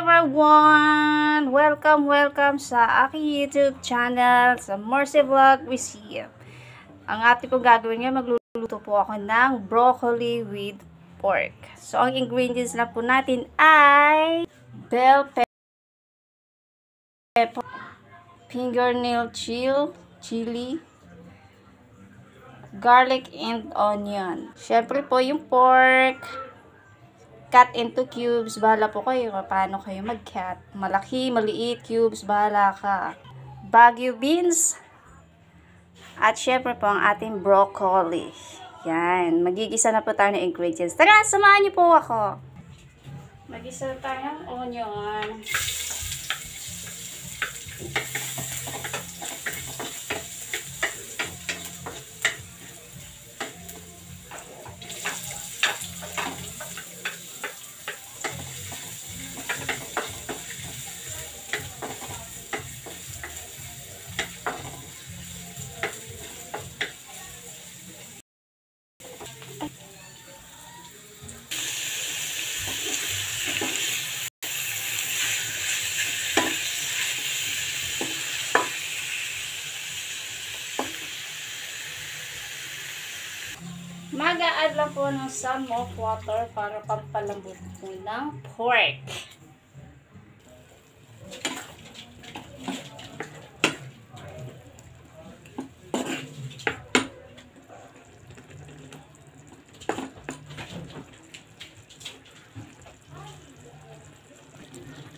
everyone! Welcome sa aking YouTube channel, sa Mercy Vlog with CM. Ang ating pong gagawin ngayon, magluluto po ako ng broccoli with pork. So, ang ingredients na po natin ay bell pepper, fingernail chili, garlic and onion. Syempre po yung pork, cut into cubes. Bahala po kayo paano kayo mag-cut. Malaki, maliit, cubes, bahala ka. Baguio beans. At syempre po ang ating broccoli. Yan. Magigisa na po tayo ng ingredients. Tara, samahan niyo po ako. Magisa na tayo ng onion. Mag-a-add lang po ng some of water para pampalambot po ng pork.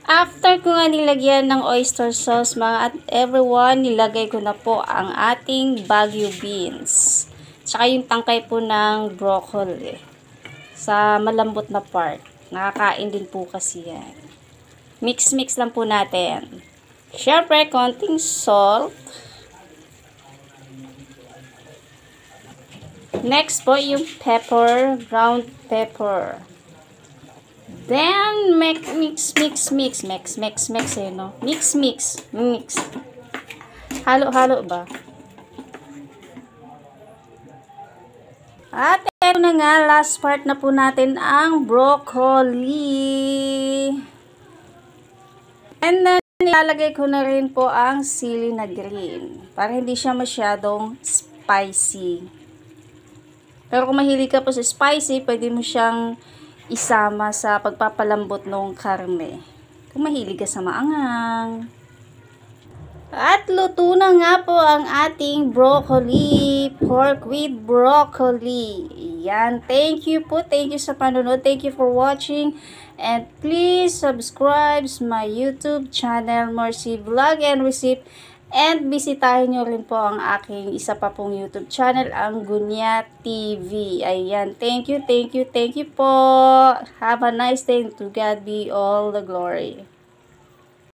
After ko nga nilagyan ng oyster sauce, mga at everyone, nilagay ko na po ang ating Baguio beans. Tsaka yung tangkay po ng broccoli sa malambot na part. Nakakain din po kasi yan. Mix lang po natin. Syempre, konting salt. Next po yung pepper, ground pepper. Then, mix. Eh, no? Mix. Halo-halo ba? At ito na nga, last part na po natin ang broccoli. And then, ilalagay ko na rin po ang sili na green. Para hindi siya masyadong spicy. Pero kung mahilig ka po sa spicy, pwede mo siyang isama sa pagpapalambot ng karne. Kung mahilig ka sa maanghang. At luto na nga po ang ating broccoli, pork with broccoli. Yan, thank you sa panonood, thank you for watching, and please subscribe my YouTube channel, Mercy Vlog and Recipe, and bisitahin nyo rin po ang aking isa pa pong YouTube channel, ang Gunya TV. Ayan, thank you po. Have a nice day, to God be all the glory.